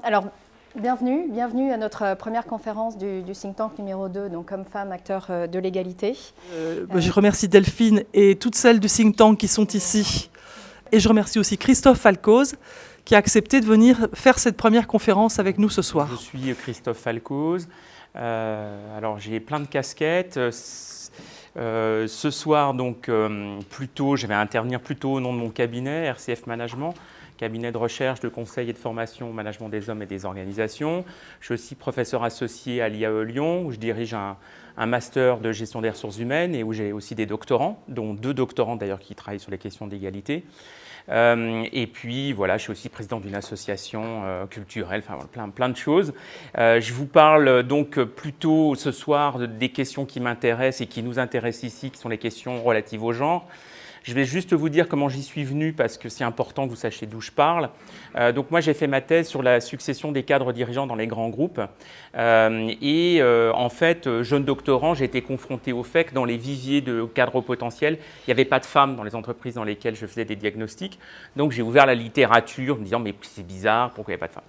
Alors, bienvenue à notre première conférence du think tank numéro 2, donc Hommes, Femmes, Acteurs de l'égalité. Je remercie Delphine et toutes celles du think tank qui sont ici. Et je remercie aussi Christophe Falcoz qui a accepté de venir faire cette première conférence avec nous ce soir. Je suis Christophe Falcoz. Alors j'ai plein de casquettes. Ce soir, donc, je vais intervenir plutôt au nom de mon cabinet, RCF Management, cabinet de recherche, de conseil et de formation au management des hommes et des organisations. Je suis aussi professeur associé à l'IAE Lyon, où je dirige un master de gestion des ressources humaines et où j'ai aussi des doctorants, dont 2 doctorants d'ailleurs qui travaillent sur les questions d'égalité. Et puis voilà, je suis aussi président d'une association culturelle, enfin plein de choses. Je vous parle donc plutôt ce soir des questions qui m'intéressent et qui nous intéressent ici, qui sont les questions relatives au genre. Je vais juste vous dire comment j'y suis venu parce que c'est important que vous sachiez d'où je parle. Donc moi j'ai fait ma thèse sur la succession des cadres dirigeants dans les grands groupes. En fait, jeune doctorant, j'ai été confronté au fait que dans les viviers de cadres potentiels, il n'y avait pas de femmes dans les entreprises dans lesquelles je faisais des diagnostics. Donc j'ai ouvert la littérature en me disant mais c'est bizarre, pourquoi il n'y a pas de femmes?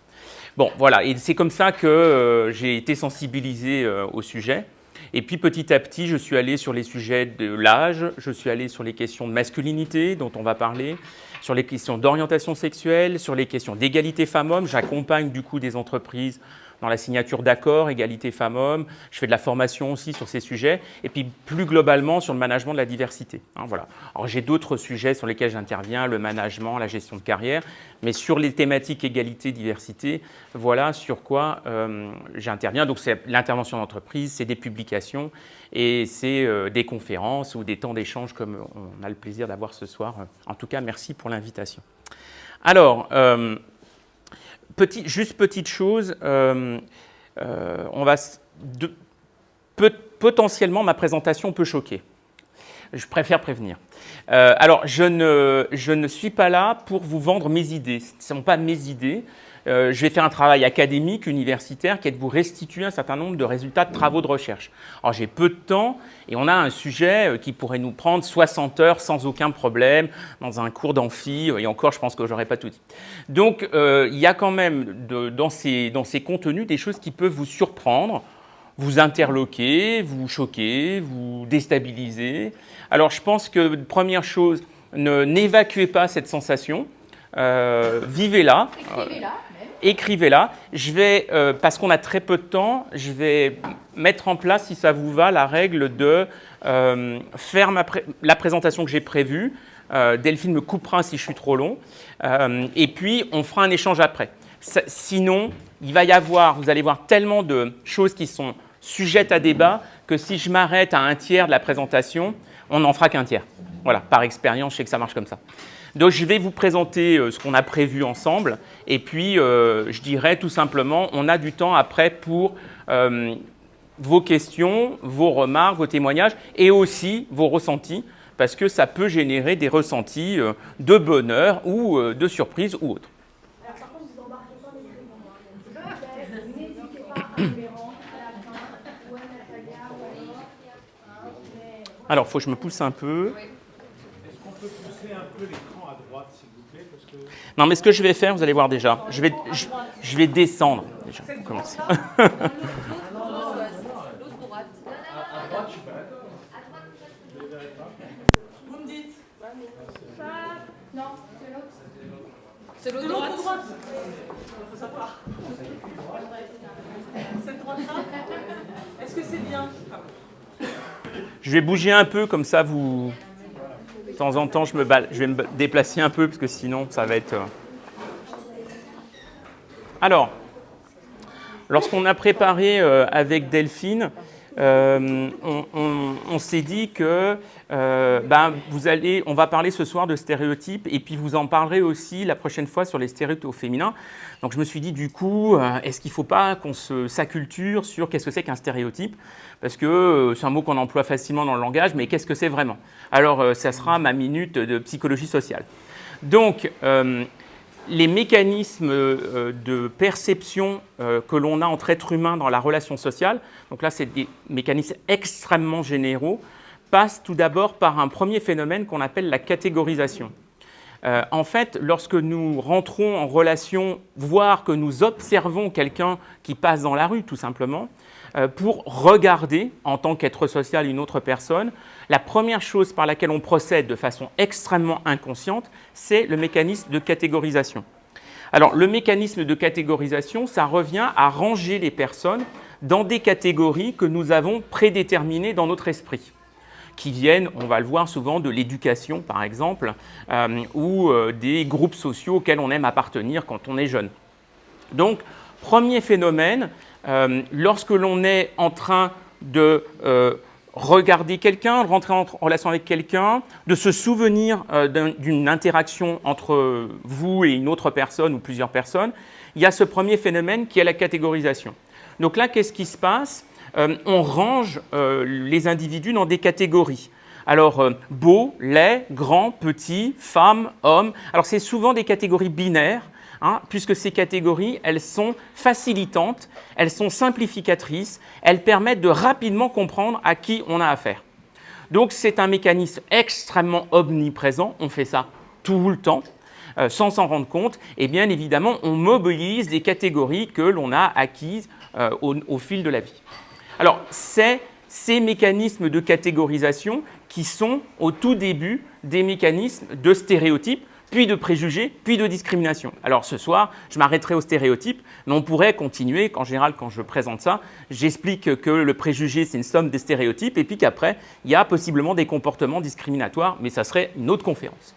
Bon voilà, et c'est comme ça que j'ai été sensibilisé au sujet. Et puis petit à petit, je suis allé sur les sujets de l'âge, je suis allé sur les questions de masculinité dont on va parler, sur les questions d'orientation sexuelle, sur les questions d'égalité femmes-hommes. J'accompagne du coup des entreprises dans la signature d'accords, égalité femmes-hommes. Je fais de la formation aussi sur ces sujets. Et puis plus globalement sur le management de la diversité. Voilà. Alors j'ai d'autres sujets sur lesquels j'interviens, le management, la gestion de carrière. Mais sur les thématiques égalité, diversité, voilà sur quoi j'interviens. Donc c'est l'intervention d'entreprise, c'est des publications et c'est des conférences ou des temps d'échange comme on a le plaisir d'avoir ce soir. En tout cas, merci pour l'invitation. Alors, petite chose, potentiellement ma présentation peut choquer. Je préfère prévenir. Alors, je ne suis pas là pour vous vendre mes idées. Ce ne sont pas mes idées. Je vais faire un travail académique, universitaire, qui est de vous restituer un certain nombre de résultats de travaux de recherche. Alors, j'ai peu de temps et on a un sujet qui pourrait nous prendre 60 heures sans aucun problème dans un cours d'amphi. Et encore, je pense que je n'aurais pas tout dit. Donc, il y a quand même dans ces contenus des choses qui peuvent vous surprendre, vous interloquer, vous choquer, vous déstabiliser. Alors, je pense que, première chose, n'évacuez pas cette sensation. Vivez-la. Écrivez-la. Je vais, parce qu'on a très peu de temps, je vais mettre en place, si ça vous va, la règle de faire la présentation que j'ai prévue. Delphine me coupera si je suis trop long. Et puis, on fera un échange après. Sinon, vous allez voir tellement de choses qui sont sujettes à débat que si je m'arrête à un tiers de la présentation, on n'en fera qu'un tiers. Voilà, par expérience, je sais que ça marche comme ça. Donc, je vais vous présenter ce qu'on a prévu ensemble. Et puis, je dirais tout simplement, on a du temps après pour vos questions, vos remarques, vos témoignages et aussi vos ressentis, parce que ça peut générer des ressentis de bonheur ou de surprise ou autre. Alors, par contre, vous n'embarquez pas les écrivains. N'hésitez pas à les rendre à la fin, ou à Natalia, ou à Alors, il faut que je me pousse un peu. Est-ce qu'on peut pousser un peu l'écran à droite, s'il vous plaît, parce que... Non, mais ce que je vais faire, vous allez voir déjà, je vais descendre déjà pour commencer. Vous me dites. Non, c'est l'autre. C'est l'autre droite. Il faut savoir. Cette droite-là. Est-ce que c'est bien? Je vais bouger un peu, comme ça, vous... De temps en temps, je vais me déplacer un peu, parce que sinon, ça va être... Alors, lorsqu'on a préparé avec Delphine, on s'est dit que on va parler ce soir de stéréotypes et puis vous en parlerez aussi la prochaine fois sur les stéréotypes féminins. Donc je me suis dit du coup, est-ce qu'il ne faut pas qu'on s'acculture sur qu'est-ce que c'est qu'un stéréotype? Parce que c'est un mot qu'on emploie facilement dans le langage, mais qu'est-ce que c'est vraiment? Alors ça sera ma minute de psychologie sociale. Donc les mécanismes de perception que l'on a entre êtres humains dans la relation sociale, donc là c'est des mécanismes extrêmement généraux, passent tout d'abord par un premier phénomène qu'on appelle la catégorisation. En fait, lorsque nous rentrons en relation, voire que nous observons quelqu'un qui passe dans la rue, tout simplement, pour regarder, en tant qu'être social, une autre personne, la première chose par laquelle on procède de façon extrêmement inconsciente, c'est le mécanisme de catégorisation. Alors, le mécanisme de catégorisation, ça revient à ranger les personnes dans des catégories que nous avons prédéterminées dans notre esprit, qui viennent, on va le voir souvent, de l'éducation, par exemple, ou des groupes sociaux auxquels on aime appartenir quand on est jeune. Donc, premier phénomène, lorsque l'on est en train de regarder quelqu'un, de rentrer en relation avec quelqu'un, de se souvenir d'une interaction entre vous et une autre personne ou plusieurs personnes, il y a ce premier phénomène qui est la catégorisation. Donc là, qu'est-ce qui se passe ? On range les individus dans des catégories. Alors, beau, laid, grand, petit, femme, homme. Alors, c'est souvent des catégories binaires, puisque ces catégories, elles sont facilitantes, elles sont simplificatrices, elles permettent de rapidement comprendre à qui on a affaire. Donc, c'est un mécanisme extrêmement omniprésent, on fait ça tout le temps, sans s'en rendre compte, et bien évidemment, on mobilise des catégories que l'on a acquises au fil de la vie. Alors, c'est ces mécanismes de catégorisation qui sont au tout début des mécanismes de stéréotypes, puis de préjugés, puis de discrimination. Alors ce soir, je m'arrêterai aux stéréotypes, mais on pourrait continuer, qu'en général, quand je présente ça, j'explique que le préjugé, c'est une somme des stéréotypes, et puis qu'après, il y a possiblement des comportements discriminatoires, mais ça serait une autre conférence.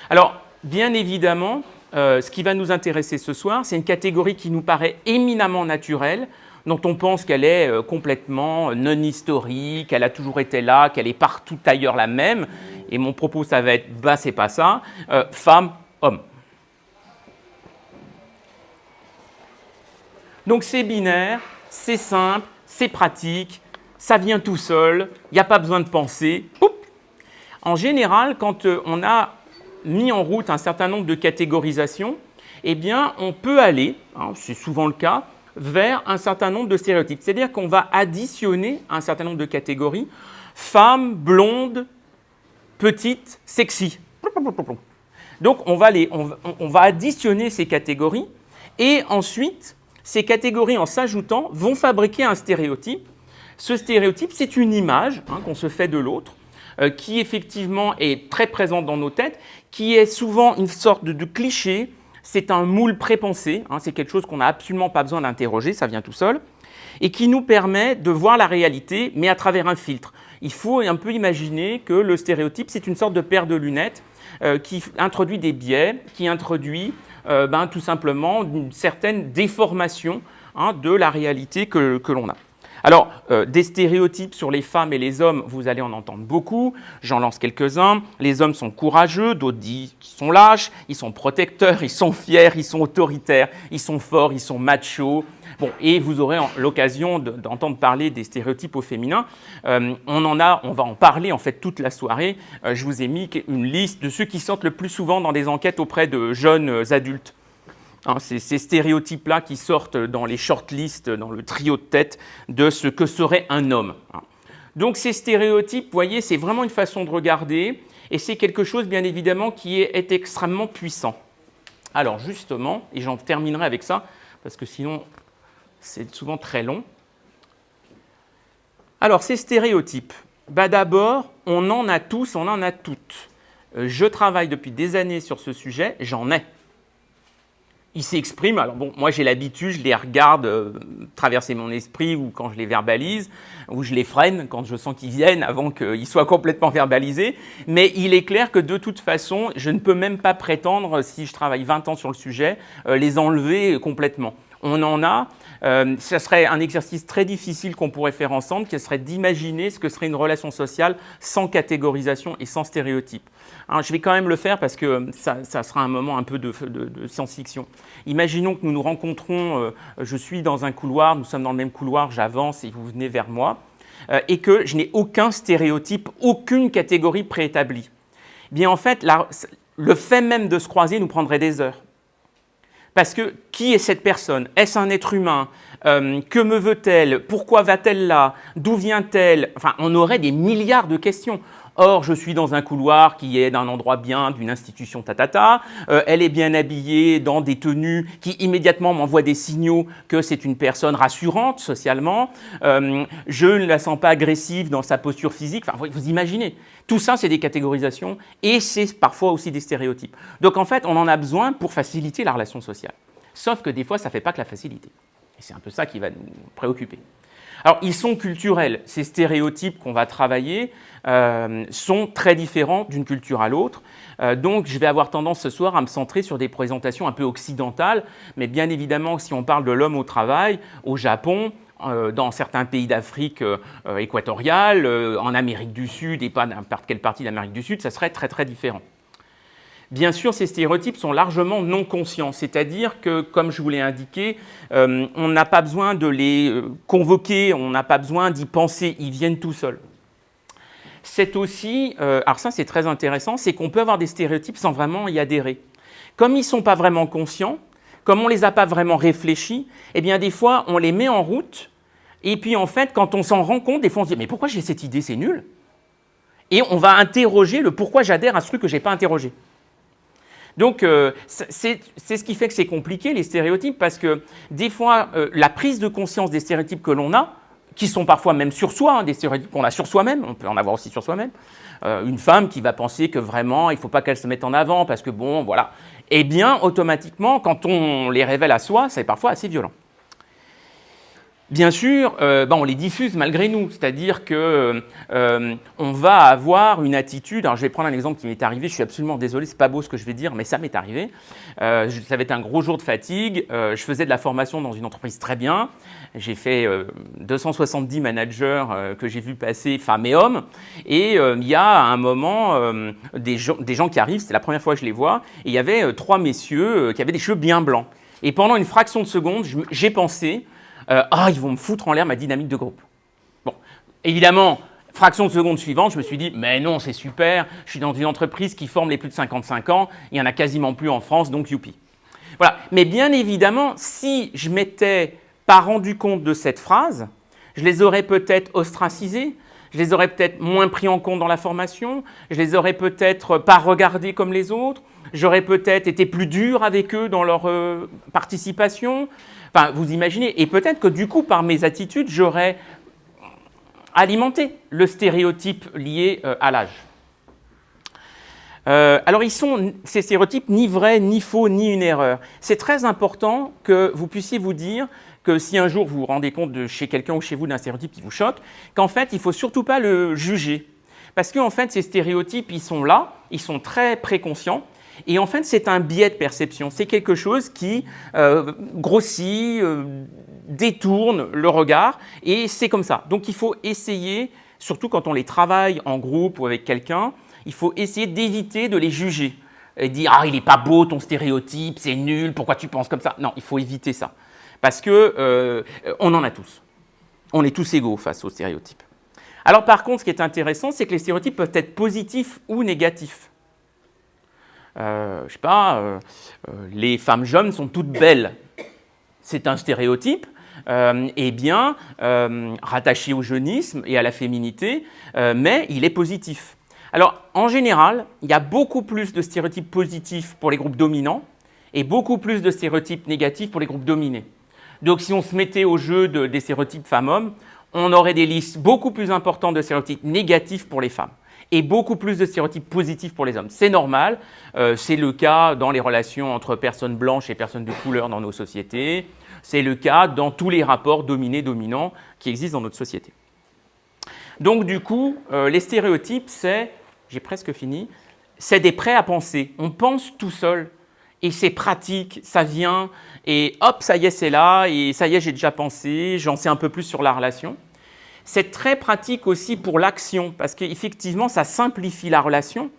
Alors, bien évidemment, ce qui va nous intéresser ce soir, c'est une catégorie qui nous paraît éminemment naturelle, dont on pense qu'elle est complètement non historique, qu'elle a toujours été là, qu'elle est partout ailleurs la même. Et mon propos, ça va être, bah c'est pas ça, femme, homme. Donc c'est binaire, c'est simple, c'est pratique, ça vient tout seul, il n'y a pas besoin de penser. Poup. En général, quand on a mis en route un certain nombre de catégorisations, eh bien on peut aller, c'est souvent le cas, vers un certain nombre de stéréotypes. C'est-à-dire qu'on va additionner un certain nombre de catégories. Femme, blonde, petite, sexy. Donc, on va additionner ces catégories et ensuite, ces catégories, en s'ajoutant, vont fabriquer un stéréotype. Ce stéréotype, c'est une image qu'on se fait de l'autre, qui effectivement est très présente dans nos têtes, qui est souvent une sorte de cliché. C'est un moule prépensé, c'est quelque chose qu'on n'a absolument pas besoin d'interroger, ça vient tout seul, et qui nous permet de voir la réalité, mais à travers un filtre. Il faut un peu imaginer que le stéréotype, c'est une sorte de paire de lunettes qui introduit des biais, qui introduit tout simplement une certaine déformation de la réalité que l'on a. Alors, des stéréotypes sur les femmes et les hommes, vous allez en entendre beaucoup. J'en lance quelques-uns. Les hommes sont courageux, d'autres disent qu'ils sont lâches, ils sont protecteurs, ils sont fiers, ils sont autoritaires, ils sont forts, ils sont machos. Bon, et vous aurez l'occasion d'entendre parler des stéréotypes au féminin. On va en parler en fait toute la soirée. Je vous ai mis une liste de ceux qui sortent le plus souvent dans des enquêtes auprès de jeunes adultes. C'est ces stéréotypes-là qui sortent dans les shortlists, dans le trio de tête de ce que serait un homme. Donc ces stéréotypes, vous voyez, c'est vraiment une façon de regarder et c'est quelque chose, bien évidemment, qui est extrêmement puissant. Alors justement, et j'en terminerai avec ça, parce que sinon c'est souvent très long. Alors ces stéréotypes, d'abord, on en a tous, on en a toutes. Je travaille depuis des années sur ce sujet, j'en ai. Ils s'expriment, alors bon, moi j'ai l'habitude, je les regarde traverser mon esprit ou quand je les verbalise, ou je les freine quand je sens qu'ils viennent avant qu'ils soient complètement verbalisés. Mais il est clair que de toute façon, je ne peux même pas prétendre, si je travaille 20 ans sur le sujet, les enlever complètement. On en a, ce serait un exercice très difficile qu'on pourrait faire ensemble, qui serait d'imaginer ce que serait une relation sociale sans catégorisation et sans stéréotype. Alors, je vais quand même le faire parce que ça sera un moment un peu de science-fiction. Imaginons que nous nous rencontrons, je suis dans un couloir, nous sommes dans le même couloir, j'avance et vous venez vers moi, et que je n'ai aucun stéréotype, aucune catégorie préétablie. Bien en fait, le fait même de se croiser nous prendrait des heures. Parce que qui est cette personne? Est-ce un être humain? Que me veut-elle? Pourquoi va-t-elle là? D'où vient-elle? Enfin, on aurait des milliards de questions. Or, je suis dans un couloir qui est d'un endroit bien, d'une institution tatata. Elle est bien habillée dans des tenues qui immédiatement m'envoient des signaux que c'est une personne rassurante socialement. Je ne la sens pas agressive dans sa posture physique. Enfin, vous imaginez. Tout ça, c'est des catégorisations et c'est parfois aussi des stéréotypes. Donc, en fait, on en a besoin pour faciliter la relation sociale. Sauf que des fois, ça ne fait pas que la facilité. Et c'est un peu ça qui va nous préoccuper. Alors, ils sont culturels. Ces stéréotypes qu'on va travailler sont très différents d'une culture à l'autre. Donc, je vais avoir tendance ce soir à me centrer sur des présentations un peu occidentales. Mais bien évidemment, si on parle de l'homme au travail, au Japon, dans certains pays d'Afrique équatoriale, en Amérique du Sud et pas n'importe quelle partie d'Amérique du Sud, ça serait très, très différent. Bien sûr, ces stéréotypes sont largement non conscients, c'est-à-dire que, comme je vous l'ai indiqué, on n'a pas besoin de les convoquer, on n'a pas besoin d'y penser, ils viennent tout seuls. C'est aussi, alors ça c'est très intéressant, c'est qu'on peut avoir des stéréotypes sans vraiment y adhérer. Comme ils ne sont pas vraiment conscients, comme on ne les a pas vraiment réfléchis, eh bien des fois on les met en route, et puis en fait quand on s'en rend compte, des fois on se dit « mais pourquoi j'ai cette idée, c'est nul ?» Et on va interroger le pourquoi j'adhère à ce truc que je n'ai pas interrogé. Donc, c'est ce qui fait que c'est compliqué, les stéréotypes, parce que des fois, la prise de conscience des stéréotypes que l'on a, qui sont parfois même sur soi, des stéréotypes qu'on a sur soi-même, on peut en avoir aussi sur soi-même, une femme qui va penser que vraiment, il ne faut pas qu'elle se mette en avant, parce que bon, voilà. Eh bien, automatiquement, quand on les révèle à soi, c'est parfois assez violent. Bien sûr, on les diffuse malgré nous, c'est-à-dire qu'on va avoir une attitude. Alors, je vais prendre un exemple qui m'est arrivé. Je suis absolument désolé, c'est pas beau ce que je vais dire, mais ça m'est arrivé. Ça va être un gros jour de fatigue. Je faisais de la formation dans une entreprise très bien. J'ai fait 270 managers que j'ai vus passer, femmes et hommes. Et il y a à un moment des gens qui arrivent. C'était la première fois que je les vois. Et il y avait 3 messieurs qui avaient des cheveux bien blancs. Et pendant une fraction de seconde, j'ai pensé. Ils vont me foutre en l'air ma dynamique de groupe. Bon, évidemment, fraction de seconde suivante, je me suis dit, mais non, c'est super, je suis dans une entreprise qui forme les plus de 55 ans, il n'y en a quasiment plus en France, donc youpi. Voilà. Mais bien évidemment, si je m'étais pas rendu compte de cette phrase, je les aurais peut-être ostracisés, je les aurais peut-être moins pris en compte dans la formation, je les aurais peut-être pas regardés comme les autres, j'aurais peut-être été plus dur avec eux dans leur participation. Enfin, vous imaginez, et peut-être que du coup, par mes attitudes, j'aurais alimenté le stéréotype lié à l'âge. Alors, ces stéréotypes, ni vrais, ni faux, ni une erreur. C'est très important que vous puissiez vous dire que si un jour vous vous rendez compte de chez quelqu'un ou chez vous d'un stéréotype qui vous choque, qu'en fait, il ne faut surtout pas le juger. Parce qu'en fait, ces stéréotypes, ils sont là, ils sont très préconscients. Et en fait, c'est un biais de perception. C'est quelque chose qui grossit, détourne le regard, et c'est comme ça. Donc, il faut essayer, surtout quand on les travaille en groupe ou avec quelqu'un, il faut essayer d'éviter de les juger. Et dire « Ah, il n'est pas beau ton stéréotype, c'est nul, pourquoi tu penses comme ça ?» Non, il faut éviter ça. Parce qu'on en a tous. On est tous égaux face aux stéréotypes. Alors, par contre, ce qui est intéressant, c'est que les stéréotypes peuvent être positifs ou négatifs. Les femmes jeunes sont toutes belles. C'est un stéréotype, rattaché au jeunisme et à la féminité, mais il est positif. Alors, en général, il y a beaucoup plus de stéréotypes positifs pour les groupes dominants et beaucoup plus de stéréotypes négatifs pour les groupes dominés. Donc, si on se mettait au jeu des stéréotypes femmes-hommes, on aurait des listes beaucoup plus importantes de stéréotypes négatifs pour les femmes et beaucoup plus de stéréotypes positifs pour les hommes. C'est normal, c'est le cas dans les relations entre personnes blanches et personnes de couleur dans nos sociétés, c'est le cas dans tous les rapports dominés-dominants qui existent dans notre société. Donc du coup, les stéréotypes, j'ai presque fini, c'est des prêts à penser. On pense tout seul et c'est pratique, ça vient et hop, ça y est, c'est là et ça y est, j'ai déjà pensé, j'en sais un peu plus sur la relation. C'est très pratique aussi pour l'action, parce qu'effectivement, ça simplifie la relation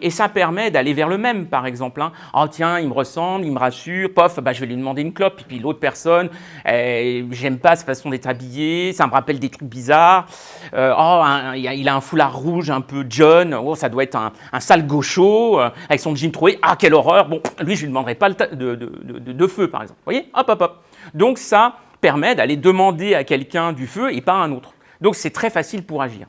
et ça permet d'aller vers le même, par exemple. Oh tiens, il me ressemble, il me rassure, pof, je vais lui demander une clope. Et puis l'autre personne, j'aime pas sa façon d'être habillé, ça me rappelle des trucs bizarres. Il a un foulard rouge un peu John, ça doit être un sale gaucho avec son jean troué. Ah, quelle horreur. Bon, lui, je lui demanderai pas de feu, par exemple. Vous voyez, hop. Donc ça permet d'aller demander à quelqu'un du feu et pas à un autre. Donc c'est très facile pour agir.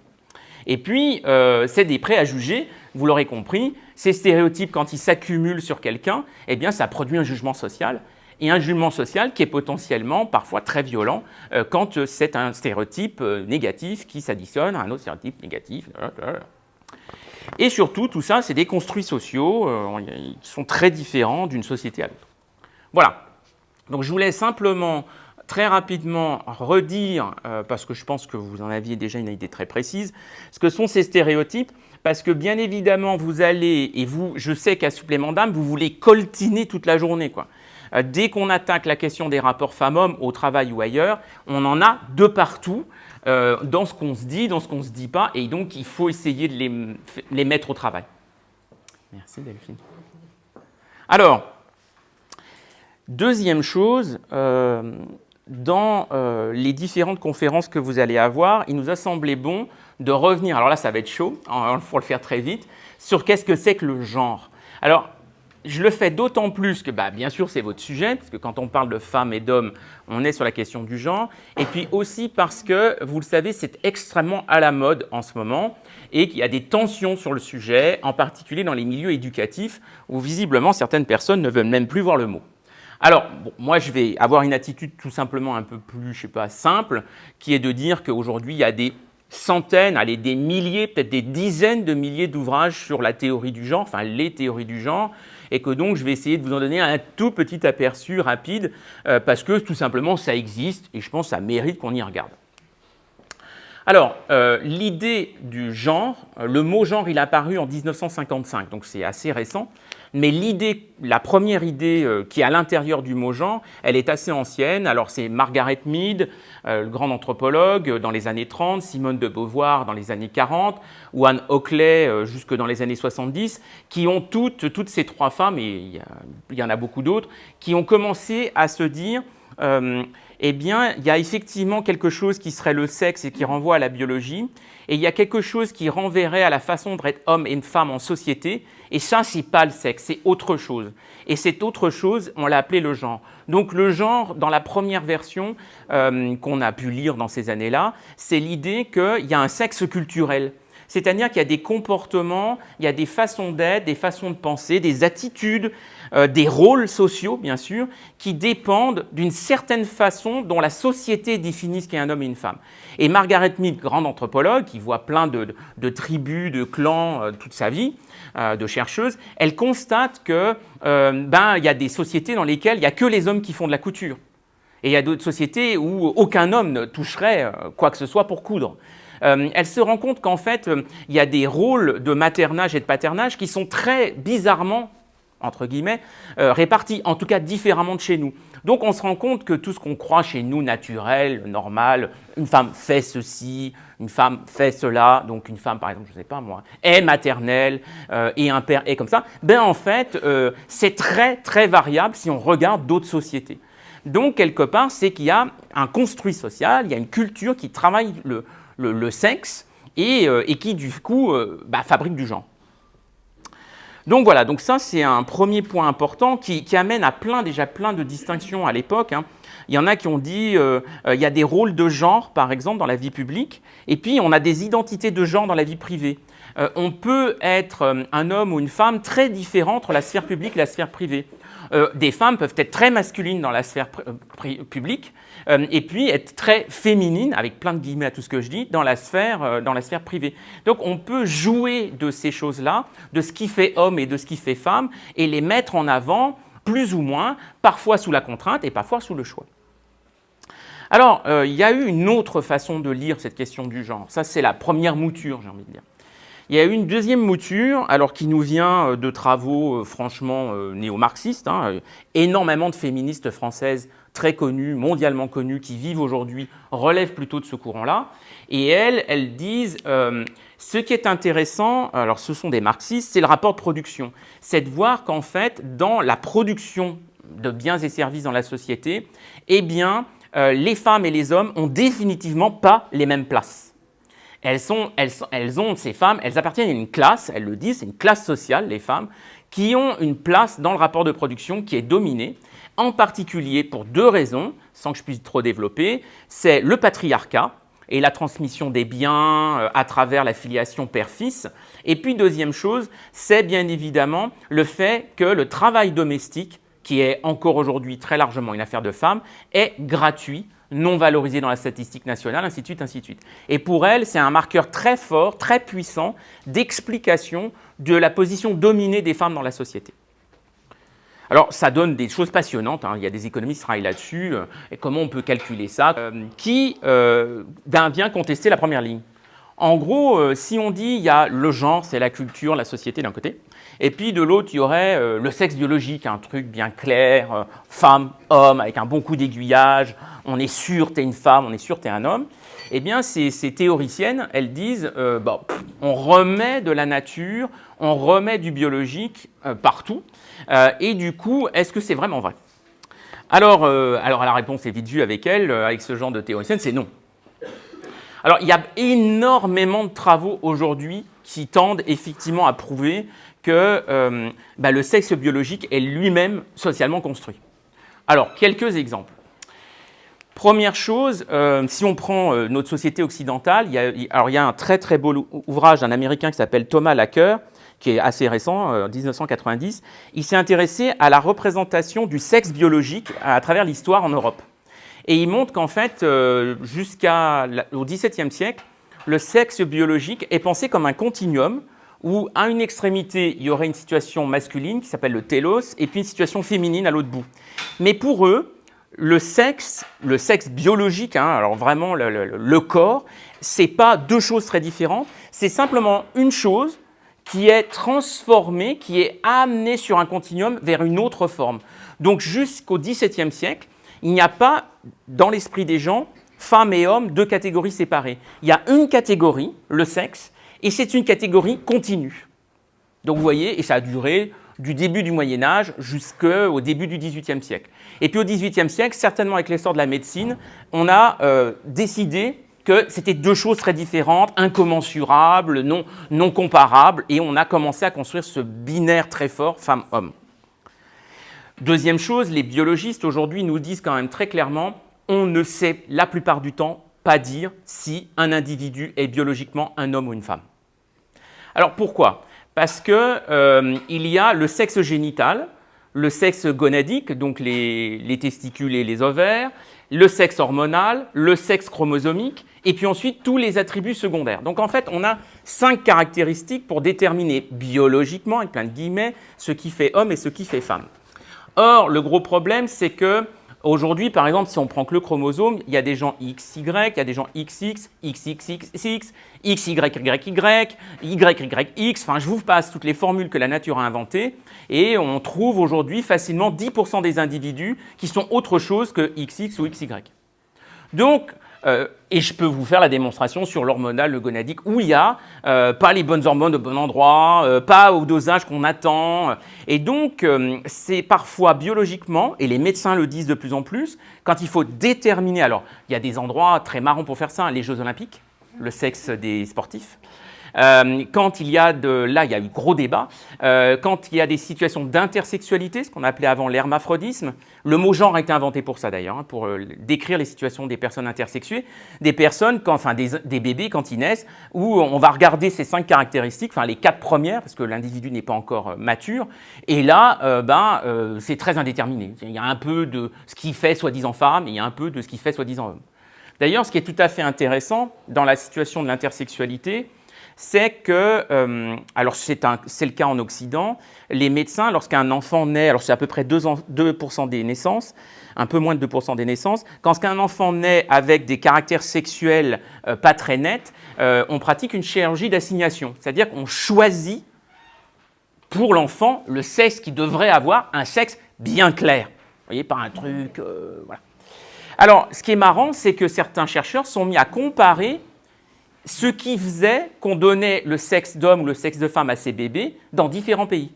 Et puis, c'est des préjugés, vous l'aurez compris, ces stéréotypes, quand ils s'accumulent sur quelqu'un, eh bien, ça produit un jugement social, et un jugement social qui est potentiellement parfois très violent quand c'est un stéréotype négatif qui s'additionne à un autre stéréotype négatif. Et surtout, tout ça, c'est des construits sociaux qui sont très différents d'une société à l'autre. Voilà. Donc, je voulais simplement, très rapidement, redire, parce que je pense que vous en aviez déjà une idée très précise, ce que sont ces stéréotypes, parce que bien évidemment, vous allez, et vous, je sais qu'à Supplément d'âme, vous voulez coltiner toute la journée, quoi. Dès qu'on attaque la question des rapports femmes-hommes au travail ou ailleurs, on en a de partout, dans ce qu'on se dit, dans ce qu'on ne se dit pas, et donc il faut essayer de les mettre au travail. Merci Delphine. Alors, deuxième chose, dans les différentes conférences que vous allez avoir, il nous a semblé bon de revenir, alors là ça va être chaud, il faut le faire très vite, sur qu'est-ce que c'est que le genre. Alors, je le fais d'autant plus que, bien sûr, c'est votre sujet, parce que quand on parle de femmes et d'hommes, on est sur la question du genre, et puis aussi parce que, vous le savez, c'est extrêmement à la mode en ce moment, et qu'il y a des tensions sur le sujet, en particulier dans les milieux éducatifs, où visiblement certaines personnes ne veulent même plus voir le mot. Alors, bon, moi, je vais avoir une attitude tout simplement un peu plus, simple, qui est de dire qu'aujourd'hui, il y a des centaines, allez, des milliers, peut-être des dizaines de milliers d'ouvrages sur la théorie du genre, enfin les théories du genre, et que donc je vais essayer de vous en donner un tout petit aperçu rapide, parce que tout simplement ça existe, et je pense que ça mérite qu'on y regarde. Alors, l'idée du genre, le mot genre, il est apparu en 1955, donc c'est assez récent, mais l'idée, la première idée qui est à l'intérieur du mot genre, elle est assez ancienne. Alors c'est Margaret Mead, le grand anthropologue, dans les années 30, Simone de Beauvoir dans les années 40, ou Anne Oakley jusque dans les années 70, qui ont toutes ces trois femmes, et il y en a beaucoup d'autres, qui ont commencé à se dire eh bien, il y a effectivement quelque chose qui serait le sexe et qui renvoie à la biologie, et il y a quelque chose qui renverrait à la façon d'être homme et femme en société, et ça, c'est pas le sexe, c'est autre chose. Et cette autre chose, on l'a appelé le genre. Donc le genre, dans la première version qu'on a pu lire dans ces années-là, c'est l'idée qu'il y a un sexe culturel. C'est-à-dire qu'il y a des comportements, il y a des façons d'être, des façons de penser, des attitudes, des rôles sociaux, bien sûr, qui dépendent d'une certaine façon dont la société définit ce qu'est un homme et une femme. Et Margaret Mead, grande anthropologue, qui voit plein de tribus, de clans toute sa vie, de chercheuse, elle constate que il y a des sociétés dans lesquelles il n'y a que les hommes qui font de la couture. Et il y a d'autres sociétés où aucun homme ne toucherait quoi que ce soit pour coudre. Elle se rend compte qu'en fait, il y a des rôles de maternage et de paternage qui sont très bizarrement, entre guillemets, répartis, en tout cas différemment de chez nous. Donc on se rend compte que tout ce qu'on croit chez nous naturel, normal, une femme fait ceci, une femme fait cela, donc une femme par exemple, je ne sais pas moi, est maternelle et un père est comme ça, en fait c'est très très variable si on regarde d'autres sociétés. Donc quelque part c'est qu'il y a un construit social, il y a une culture qui travaille le sexe et qui du coup fabrique du genre. Donc voilà, donc ça c'est un premier point important qui amène à plein de distinctions à l'époque. Il y en a qui ont dit il y a des rôles de genre par exemple dans la vie publique et puis on a des identités de genre dans la vie privée. On peut être un homme ou une femme très différent entre la sphère publique et la sphère privée. Des femmes peuvent être très masculines dans la sphère publique et puis être très féminines, avec plein de guillemets à tout ce que je dis, dans la sphère privée. Donc on peut jouer de ces choses-là, de ce qui fait homme et de ce qui fait femme, et les mettre en avant, plus ou moins, parfois sous la contrainte et parfois sous le choix. Alors, il y a eu une autre façon de lire cette question du genre. Ça, c'est la première mouture, j'ai envie de dire. Il y a eu une deuxième mouture, alors qui nous vient de travaux franchement néo-marxistes, énormément de féministes françaises très connues, mondialement connues, qui vivent aujourd'hui, relèvent plutôt de ce courant-là. Et elles disent, ce qui est intéressant, alors ce sont des marxistes, c'est le rapport de production. C'est de voir qu'en fait, dans la production de biens et services dans la société, eh bien, les femmes et les hommes ont définitivement pas les mêmes places. Ces femmes, elles appartiennent à une classe, elles le disent, c'est une classe sociale, les femmes, qui ont une place dans le rapport de production qui est dominée, en particulier pour deux raisons, sans que je puisse trop développer, c'est le patriarcat, et la transmission des biens à travers la filiation père-fils. Et puis, deuxième chose, c'est bien évidemment le fait que le travail domestique, qui est encore aujourd'hui très largement une affaire de femmes, est gratuit, non valorisé dans la statistique nationale, ainsi de suite, ainsi de suite. Et pour elle, c'est un marqueur très fort, très puissant d'explication de la position dominée des femmes dans la société. Alors, ça donne des choses passionnantes, hein. Il y a des économistes qui travaillent là-dessus, et comment on peut calculer ça, qui vient contester la première ligne. En gros, si on dit il y a le genre, c'est la culture, la société d'un côté, et puis de l'autre, il y aurait le sexe biologique, un truc bien clair, femme, homme, avec un bon coup d'aiguillage, on est sûr t'es une femme, on est sûr t'es un homme. Eh bien, ces théoriciennes, elles disent, on remet de la nature, on remet du biologique partout, et du coup, est-ce que c'est vraiment vrai ? Alors, la réponse est vite vue avec elle, avec ce genre de théoricienne, c'est non. Alors, il y a énormément de travaux aujourd'hui qui tendent effectivement à prouver que le sexe biologique est lui-même socialement construit. Alors, quelques exemples. Première chose, si on prend notre société occidentale, il y a un très très beau ouvrage d'un Américain qui s'appelle Thomas Laqueur, qui est assez récent, 1990. Il s'est intéressé à la représentation du sexe biologique à travers l'histoire en Europe. Et il montre qu'en fait, jusqu'au XVIIe siècle, le sexe biologique est pensé comme un continuum où à une extrémité, il y aurait une situation masculine qui s'appelle le télos, et puis une situation féminine à l'autre bout. Mais pour eux, le sexe biologique, hein, alors vraiment le corps, c'est pas deux choses très différentes, c'est simplement une chose qui est transformée, qui est amenée sur un continuum vers une autre forme. Donc jusqu'au XVIIe siècle, il n'y a pas, dans l'esprit des gens, femmes et hommes, deux catégories séparées. Il y a une catégorie, le sexe, et c'est une catégorie continue. Donc vous voyez, et ça a duré du début du Moyen-Âge jusqu'au début du XVIIIe siècle. Et puis au XVIIIe siècle, certainement avec l'essor de la médecine, on a décidé que c'était deux choses très différentes, incommensurables, non comparables, et on a commencé à construire ce binaire très fort femme-homme. Deuxième chose, les biologistes aujourd'hui nous disent quand même très clairement, on ne sait la plupart du temps pas dire si un individu est biologiquement un homme ou une femme. Alors pourquoi ? Parce que il y a le sexe génital, le sexe gonadique, donc les testicules et les ovaires, le sexe hormonal, le sexe chromosomique, et puis ensuite tous les attributs secondaires. Donc en fait, on a 5 caractéristiques pour déterminer biologiquement, avec plein de guillemets, ce qui fait homme et ce qui fait femme. Or, le gros problème, c'est que aujourd'hui, par exemple, si on prend que le chromosome, il y a des gens XY, il y a des gens XX, XXXX, XYYY, YYX, enfin je vous passe toutes les formules que la nature a inventées, et on trouve aujourd'hui facilement 10% des individus qui sont autre chose que XX ou XY. Donc, et je peux vous faire la démonstration sur l'hormonal, le gonadique, où il n'y a pas les bonnes hormones au bon endroit, pas au dosage qu'on attend. Et donc, c'est parfois biologiquement, et les médecins le disent de plus en plus, quand il faut déterminer, alors il y a des endroits très marrants pour faire ça, les Jeux Olympiques, le sexe des sportifs. Quand il y a là il y a eu gros débat, quand il y a des situations d'intersexualité, ce qu'on appelait avant l'hermaphrodisme, le mot genre a été inventé pour ça d'ailleurs, hein, pour décrire les situations des personnes intersexuées, des personnes, des bébés quand ils naissent, où on va regarder ces 5 caractéristiques, enfin les 4 premières, parce que l'individu n'est pas encore mature, et là, c'est très indéterminé. Il y a un peu de ce qui fait soi-disant femme, et il y a un peu de ce qui fait soi-disant homme. D'ailleurs, ce qui est tout à fait intéressant dans la situation de l'intersexualité, c'est que, alors c'est le cas en Occident, les médecins, lorsqu'un enfant naît, alors c'est à peu près 2% des naissances, un peu moins de 2% des naissances, quand un enfant naît avec des caractères sexuels pas très nets, on pratique une chirurgie d'assignation, c'est-à-dire qu'on choisit pour l'enfant le sexe qui devrait avoir un sexe bien clair. Vous voyez, pas un truc... voilà. Alors, ce qui est marrant, c'est que certains chercheurs sont mis à comparer ce qui faisait qu'on donnait le sexe d'homme ou le sexe de femme à ces bébés dans différents pays.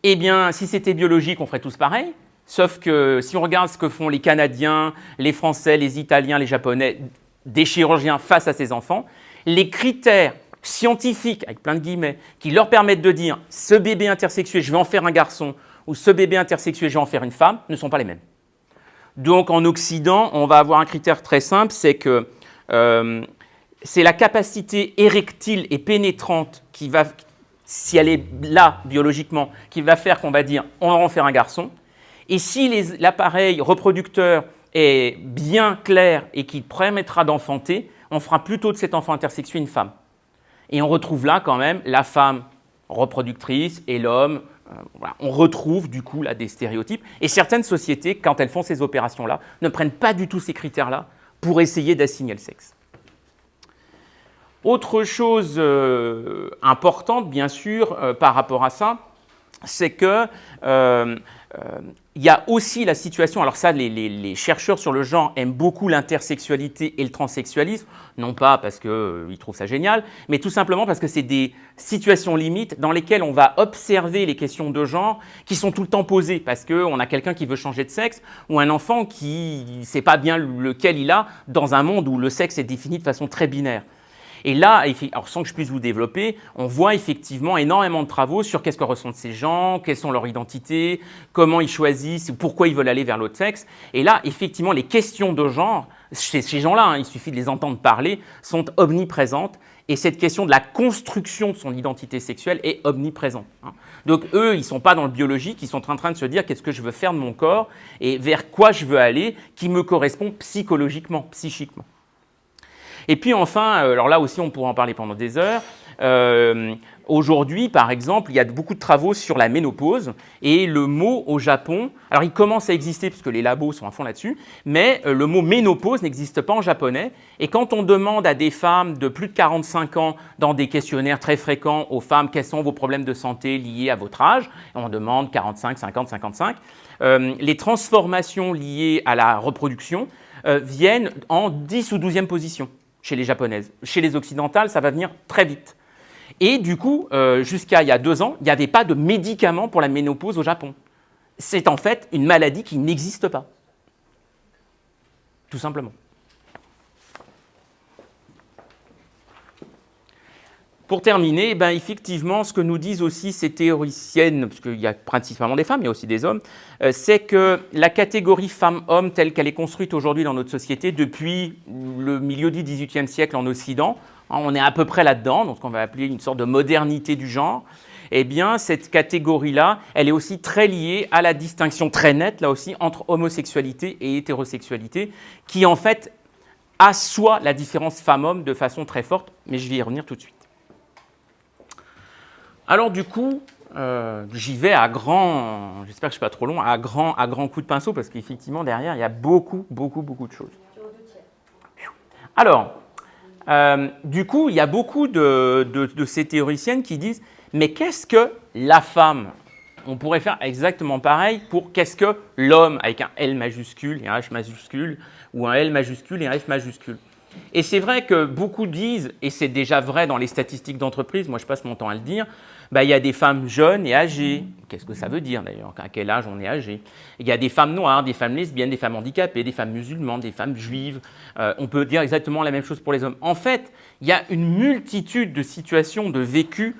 Eh bien, si c'était biologique, on ferait tous pareil, sauf que si on regarde ce que font les Canadiens, les Français, les Italiens, les Japonais, des chirurgiens face à ces enfants, les critères scientifiques, avec plein de guillemets, qui leur permettent de dire « ce bébé intersexué, je vais en faire un garçon » ou « ce bébé intersexué, je vais en faire une femme » ne sont pas les mêmes. Donc, en Occident, on va avoir un critère très simple, c'est que c'est la capacité érectile et pénétrante qui va, si elle est là biologiquement, qui va faire qu'on va dire on va en faire un garçon. Et si l'appareil reproducteur est bien clair et qui permettra d'enfanter, on fera plutôt de cet enfant intersexué une femme. Et on retrouve là quand même la femme reproductrice et l'homme. Voilà. On retrouve du coup là des stéréotypes. Et certaines sociétés, quand elles font ces opérations-là, ne prennent pas du tout ces critères-là pour essayer d'assigner le sexe. Autre chose importante, bien sûr, par rapport à ça, c'est que il y a aussi la situation, alors ça, les chercheurs sur le genre aiment beaucoup l'intersexualité et le transsexualisme, non pas parce qu'ils trouvent ça génial, mais tout simplement parce que c'est des situations limites dans lesquelles on va observer les questions de genre qui sont tout le temps posées, parce qu'on a quelqu'un qui veut changer de sexe ou un enfant qui ne sait pas bien lequel il a dans un monde où le sexe est défini de façon très binaire. Et là, alors sans que je puisse vous développer, on voit effectivement énormément de travaux sur qu'est-ce que ressentent ces gens, quelles sont leurs identités, comment ils choisissent, pourquoi ils veulent aller vers l'autre sexe. Et là, effectivement, les questions de genre, chez ces gens-là, il suffit de les entendre parler, sont omniprésentes. Et cette question de la construction de son identité sexuelle est omniprésente. Donc eux, ils ne sont pas dans le biologique, ils sont en train de se dire qu'est-ce que je veux faire de mon corps et vers quoi je veux aller, qui me correspond psychologiquement, psychiquement. Et puis enfin, alors là aussi on pourrait en parler pendant des heures, aujourd'hui par exemple, il y a beaucoup de travaux sur la ménopause et le mot au Japon, alors il commence à exister puisque les labos sont à fond là-dessus, mais le mot ménopause n'existe pas en japonais et quand on demande à des femmes de plus de 45 ans dans des questionnaires très fréquents aux femmes quels sont vos problèmes de santé liés à votre âge, on demande 45, 50, 55, les transformations liées à la reproduction viennent en 10 ou 12e position. Chez les japonaises. Chez les occidentales, ça va venir très vite. Et du coup, jusqu'à il y a 2 ans, il n'y avait pas de médicament pour la ménopause au Japon. C'est en fait une maladie qui n'existe pas. Tout simplement. Pour terminer, effectivement, ce que nous disent aussi ces théoriciennes, parce qu'il y a principalement des femmes, mais aussi des hommes, c'est que la catégorie femme-homme telle qu'elle est construite aujourd'hui dans notre société depuis le milieu du XVIIIe siècle en Occident, on est à peu près là-dedans, donc ce qu'on va appeler une sorte de modernité du genre, eh bien, cette catégorie-là, elle est aussi très liée à la distinction très nette, là aussi, entre homosexualité et hétérosexualité, qui en fait assoit la différence femme-homme de façon très forte, mais je vais y revenir tout de suite. Alors du coup, j'y vais à grand, j'espère que je ne suis pas trop long, à grand coup de pinceau, parce qu'effectivement, derrière, il y a beaucoup de choses. Alors, du coup, il y a beaucoup de ces théoriciennes qui disent « Mais qu'est-ce que la femme ?» On pourrait faire exactement pareil pour « Qu'est-ce que l'homme ?» avec un L majuscule et un H majuscule, ou un L majuscule et un F majuscule. Et c'est vrai que beaucoup disent, et c'est déjà vrai dans les statistiques d'entreprise, moi je passe mon temps à le dire, il y a des femmes jeunes et âgées. Qu'est-ce que ça veut dire d'ailleurs? À quel âge on est âgé? Il y a des femmes noires, des femmes lesbiennes, des femmes handicapées, des femmes musulmanes, des femmes juives. On peut dire exactement la même chose pour les hommes. En fait, il y a une multitude de situations de vécu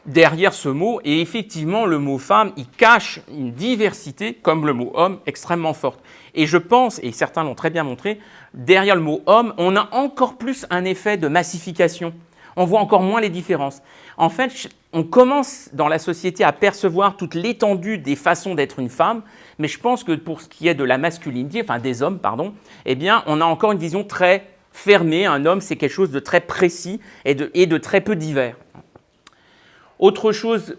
derrière ce mot, et effectivement, le mot femme, il cache une diversité, comme le mot homme, extrêmement forte. Et je pense, et certains l'ont très bien montré, derrière le mot homme, on a encore plus un effet de massification. On voit encore moins les différences. En fait, on commence dans la société à percevoir toute l'étendue des façons d'être une femme, mais je pense que pour ce qui est de la masculinité, enfin des hommes, pardon, eh bien, on a encore une vision très fermée. Un homme, c'est quelque chose de très précis et de très peu divers. Autre chose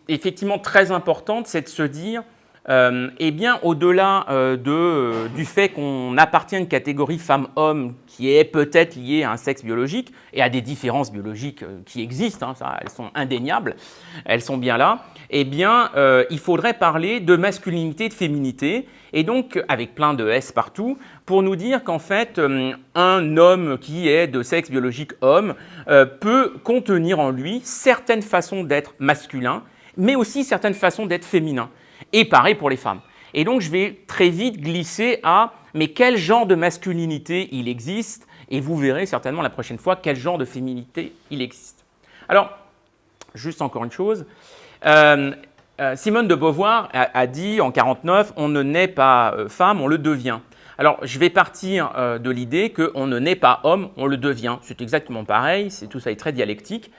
effectivement très importante, c'est de se dire, eh bien, au-delà du fait qu'on appartient à une catégorie femme-homme qui est peut-être liée à un sexe biologique et à des différences biologiques qui existent, ça, elles sont indéniables, elles sont bien là, eh bien, il faudrait parler de masculinité et de féminité, et donc avec plein de S partout, pour nous dire qu'en fait, un homme qui est de sexe biologique homme peut contenir en lui certaines façons d'être masculin, mais aussi certaines façons d'être féminin. Et pareil pour les femmes. Et donc, je vais très vite glisser à « mais quel genre de masculinité il existe ?» Et vous verrez certainement la prochaine fois quel genre de féminité il existe. Alors, juste encore une chose. Simone de Beauvoir a dit en 1949 « on ne naît pas femme, on le devient ». Alors, je vais partir de l'idée qu'on ne naît pas homme, on le devient. C'est exactement pareil, tout ça est très dialectique.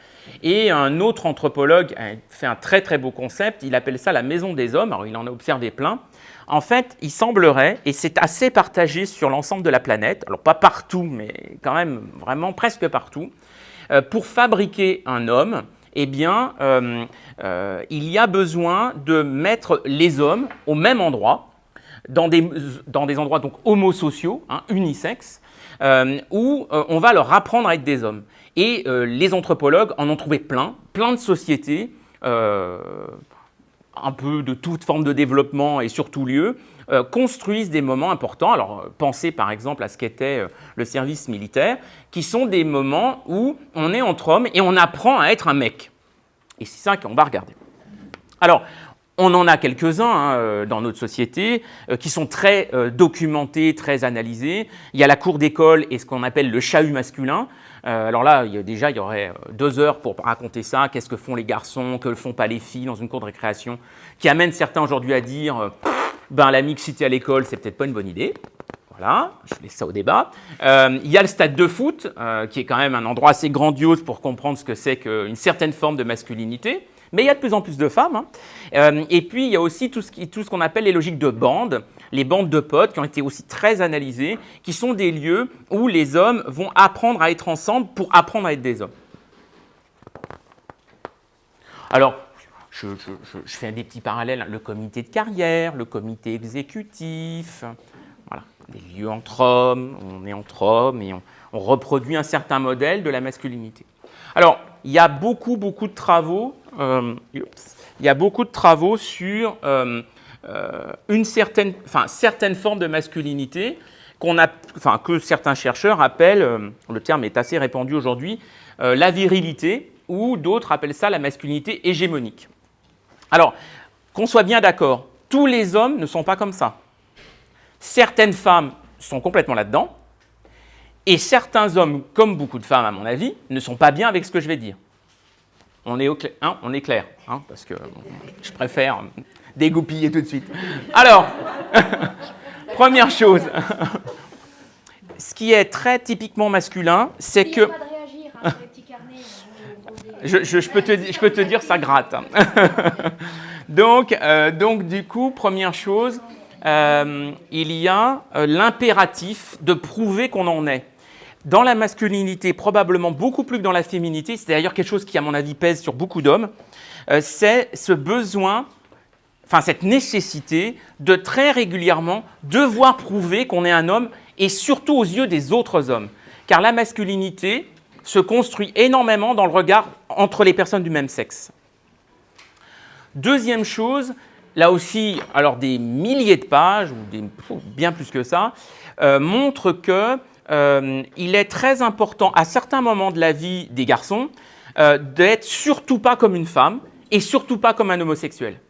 Et un autre anthropologue a fait un très très beau concept, il appelle ça la maison des hommes. Alors, il en a observé plein. En fait, il semblerait, et c'est assez partagé sur l'ensemble de la planète, alors pas partout, mais quand même vraiment presque partout, pour fabriquer un homme, eh bien, il y a besoin de mettre les hommes au même endroit, dans des endroits donc homosociaux, unisexes, où on va leur apprendre à être des hommes. Et les anthropologues en ont trouvé plein de sociétés, un peu de toute forme de développement et sur tout lieu, construisent des moments importants. Alors, pensez par exemple à ce qu'était le service militaire, qui sont des moments où on est entre hommes et on apprend à être un mec. Et c'est ça qu'on va regarder. Alors, on en a quelques-uns dans notre société qui sont très documentés, très analysés. Il y a la cour d'école et ce qu'on appelle le chahut masculin. Alors là, il y aurait 2 heures pour raconter ça. Qu'est-ce que font les garçons, que ne font pas les filles dans une cour de récréation, qui amène certains aujourd'hui à dire la mixité à l'école, c'est peut-être pas une bonne idée. Voilà, je laisse ça au débat. Il y a le stade de foot, qui est quand même un endroit assez grandiose pour comprendre ce que c'est qu'une certaine forme de masculinité. Mais il y a de plus en plus de femmes. Et puis, il y a aussi tout ce qu'on appelle les logiques de bande, les bandes de potes qui ont été aussi très analysées, qui sont des lieux où les hommes vont apprendre à être ensemble pour apprendre à être des hommes. Alors, je fais des petits parallèles. Le comité de carrière, le comité exécutif, voilà, des lieux entre hommes, on est entre hommes et on reproduit un certain modèle de la masculinité. Alors, il y a beaucoup de travaux. Il y a beaucoup de travaux sur certaines formes de masculinité que certains chercheurs appellent, le terme est assez répandu aujourd'hui, la virilité, ou d'autres appellent ça la masculinité hégémonique. Alors, qu'on soit bien d'accord, tous les hommes ne sont pas comme ça. Certaines femmes sont complètement là-dedans, et certains hommes, comme beaucoup de femmes à mon avis, ne sont pas bien avec ce que je vais dire. On est clair, parce que je préfère dégoupiller tout de suite. Alors, première chose, ce qui est très typiquement masculin, c'est que... Pas de réagir, sur les petits carnets. Je peux te dire, ça gratte. Donc, du coup, première chose, il y a l'impératif de prouver qu'on en est. Dans la masculinité, probablement beaucoup plus que dans la féminité, c'est d'ailleurs quelque chose qui, à mon avis, pèse sur beaucoup d'hommes, c'est ce besoin, cette nécessité de très régulièrement devoir prouver qu'on est un homme, et surtout aux yeux des autres hommes. Car la masculinité se construit énormément dans le regard entre les personnes du même sexe. Deuxième chose, là aussi, alors des milliers de pages, ou bien plus que ça, montrent que il est très important à certains moments de la vie des garçons d'être surtout pas comme une femme et surtout pas comme un homosexuel.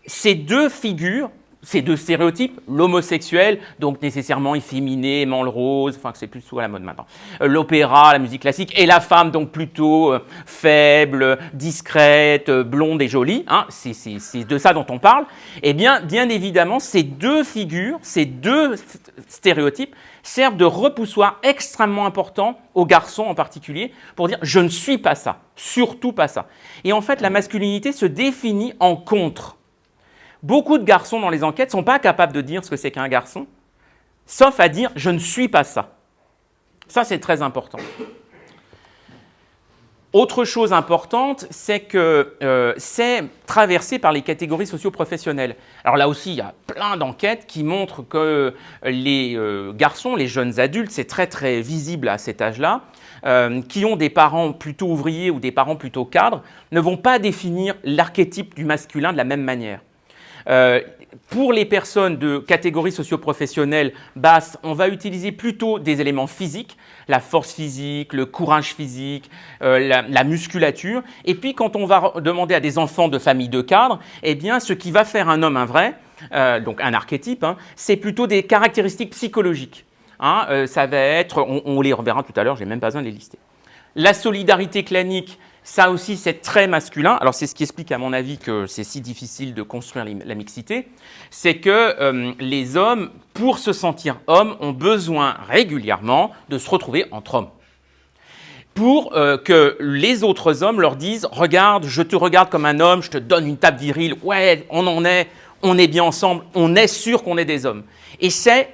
Ces deux figures, ces deux stéréotypes, l'homosexuel, donc nécessairement efféminé, aimant le rose, c'est plus sous la mode maintenant, l'opéra, la musique classique, et la femme donc plutôt faible, discrète, blonde et jolie, c'est de ça dont on parle. Eh bien évidemment, ces deux figures, ces deux stéréotypes servent de repoussoir extrêmement important aux garçons en particulier pour dire « je ne suis pas ça, surtout pas ça ». Et en fait, la masculinité se définit en contre. Beaucoup de garçons dans les enquêtes ne sont pas capables de dire ce que c'est qu'un garçon, sauf à dire « je ne suis pas ça ». Ça, c'est très important. Autre chose importante, c'est que c'est traversé par les catégories socio-professionnelles. Alors là aussi, il y a plein d'enquêtes qui montrent que les garçons, les jeunes adultes, c'est très très visible à cet âge-là, qui ont des parents plutôt ouvriers ou des parents plutôt cadres, ne vont pas définir l'archétype du masculin de la même manière. Pour les personnes de catégorie socio-professionnelle basse, on va utiliser plutôt des éléments physiques, la force physique, le courage physique, la musculature. Et puis, quand on va demander à des enfants de famille de cadres, eh bien, ce qui va faire un homme un vrai, donc un archétype, c'est plutôt des caractéristiques psychologiques. Ça va être, on les reverra tout à l'heure, je n'ai même pas besoin de les lister. La solidarité clanique, Ça aussi, c'est très masculin. Alors, c'est ce qui explique, à mon avis, que c'est si difficile de construire la mixité. C'est que les hommes, pour se sentir hommes, ont besoin régulièrement de se retrouver entre hommes. Pour que les autres hommes leur disent « Regarde, je te regarde comme un homme, je te donne une tape virile. Ouais, on est bien ensemble, on est sûr qu'on est des hommes. » Et c'est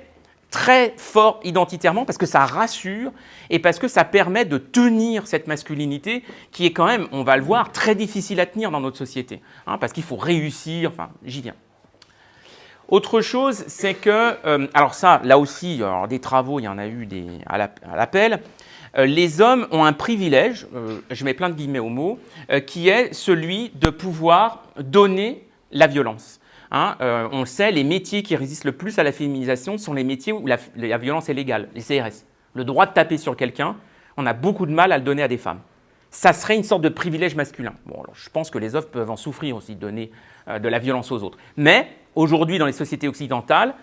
très fort identitairement parce que ça rassure et parce que ça permet de tenir cette masculinité qui est quand même, on va le voir, très difficile à tenir dans notre société. Hein, parce qu'il faut réussir, enfin, j'y viens. Autre chose, c'est que, alors ça, là aussi, alors des travaux, il y en a eu à l'appel, les hommes ont un privilège, je mets plein de guillemets au mot, qui est celui de pouvoir donner la violence. Hein, on le sait, les métiers qui résistent le plus à la féminisation sont les métiers où la violence est légale, les CRS. Le droit de taper sur quelqu'un, on a beaucoup de mal à le donner à des femmes. Ça serait une sorte de privilège masculin. Bon, alors, je pense que les hommes peuvent en souffrir aussi, de donner de la violence aux autres. Mais aujourd'hui, dans les sociétés occidentales,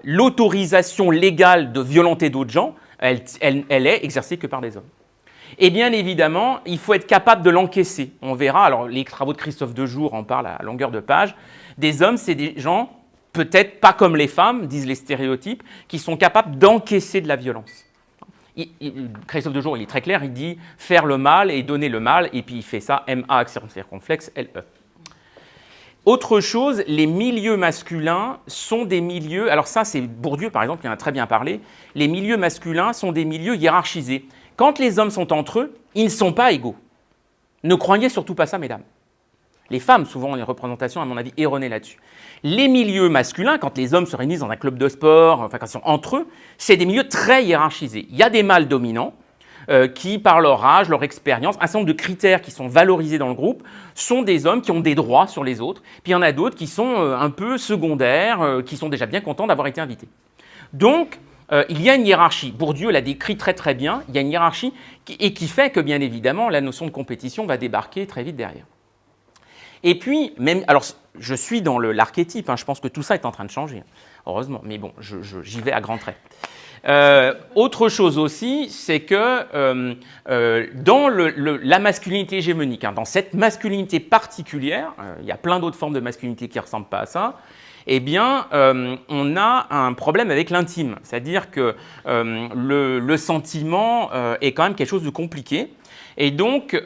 l'autorisation légale de violenter d'autres gens, elle est exercée que par des hommes. Et bien évidemment, il faut être capable de l'encaisser. On verra, alors les travaux de Christophe Dejour en parlent à longueur de page. Des hommes, c'est des gens, peut-être pas comme les femmes, disent les stéréotypes, qui sont capables d'encaisser de la violence. Christophe Dejour, il est très clair, il dit faire le mal et donner le mal, et puis il fait ça, M-A, accent circonflexe, L-E. Autre chose, les milieux masculins sont des milieux, alors ça c'est Bourdieu par exemple qui en a très bien parlé, les milieux masculins sont des milieux hiérarchisés. Quand les hommes sont entre eux, ils ne sont pas égaux. Ne croyez surtout pas ça, mesdames. Les femmes, souvent, ont une représentation, à mon avis, erronée là-dessus. Les milieux masculins, quand les hommes se réunissent dans un club de sport, enfin quand ils sont entre eux, c'est des milieux très hiérarchisés. Il y a des mâles dominants qui, par leur âge, leur expérience, un certain nombre de critères qui sont valorisés dans le groupe, sont des hommes qui ont des droits sur les autres. Puis il y en a d'autres qui sont un peu secondaires, qui sont déjà bien contents d'avoir été invités. Donc, il y a une hiérarchie. Bourdieu l'a décrit très très bien. Il y a une hiérarchie qui fait que, bien évidemment, la notion de compétition va débarquer très vite derrière. Et puis, même, alors je suis dans l'archétype, hein, je pense que tout ça est en train de changer, heureusement, mais bon, j'y vais à grands traits. Autre chose aussi, c'est que dans la masculinité hégémonique, hein, dans cette masculinité particulière, il y a plein d'autres formes de masculinité qui ne ressemblent pas à ça, eh bien, on a un problème avec l'intime, c'est-à-dire que le sentiment est quand même quelque chose de compliqué. Et donc,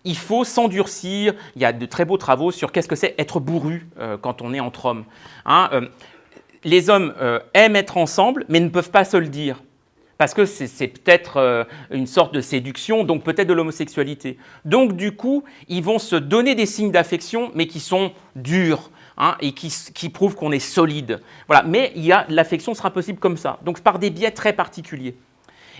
il faut s'endurcir. Il y a de très beaux travaux sur qu'est-ce que c'est être bourru quand on est entre hommes. Hein, les hommes aiment être ensemble, mais ne peuvent pas se le dire. Parce que c'est peut-être une sorte de séduction, donc peut-être de l'homosexualité. Donc, du coup, ils vont se donner des signes d'affection, mais qui sont durs. Hein, et qui prouvent qu'on est solide. Voilà. Mais l'affection sera possible comme ça, donc par des biais très particuliers.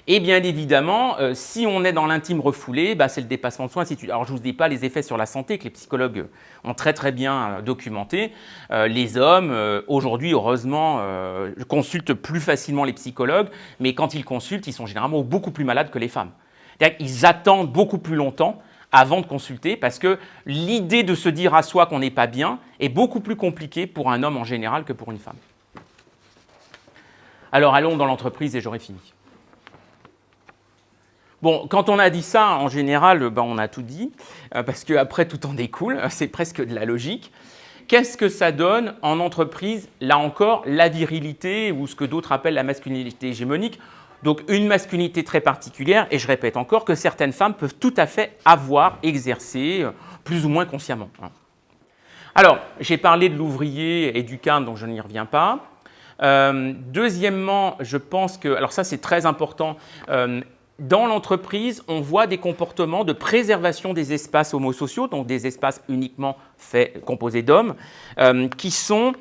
Et bien évidemment, si on est dans l'intime refoulé, c'est le dépassement de soi, ainsi de suite. Alors je ne vous dis pas les effets sur la santé que les psychologues ont très très bien documentés. Les hommes, aujourd'hui, heureusement, consultent plus facilement les psychologues, mais quand ils consultent, ils sont généralement beaucoup plus malades que les femmes. C'est-à-dire qu'ils attendent beaucoup plus longtemps avant de consulter, parce que l'idée de se dire à soi qu'on n'est pas bien est beaucoup plus compliquée pour un homme en général que pour une femme. Alors allons dans l'entreprise et j'aurai fini. Bon, quand on a dit ça, en général, on a tout dit, parce qu'après tout en découle, c'est presque de la logique. Qu'est-ce que ça donne en entreprise? Là encore, la virilité, ou ce que d'autres appellent la masculinité hégémonique. Donc une masculinité très particulière, et je répète encore que certaines femmes peuvent tout à fait avoir exercé, plus ou moins consciemment. Alors, j'ai parlé de l'ouvrier et du cadre, donc je n'y reviens pas. Deuxièmement, je pense que, alors ça c'est très important, dans l'entreprise, on voit des comportements de préservation des espaces homosociaux, donc des espaces uniquement composés d'hommes, qui sont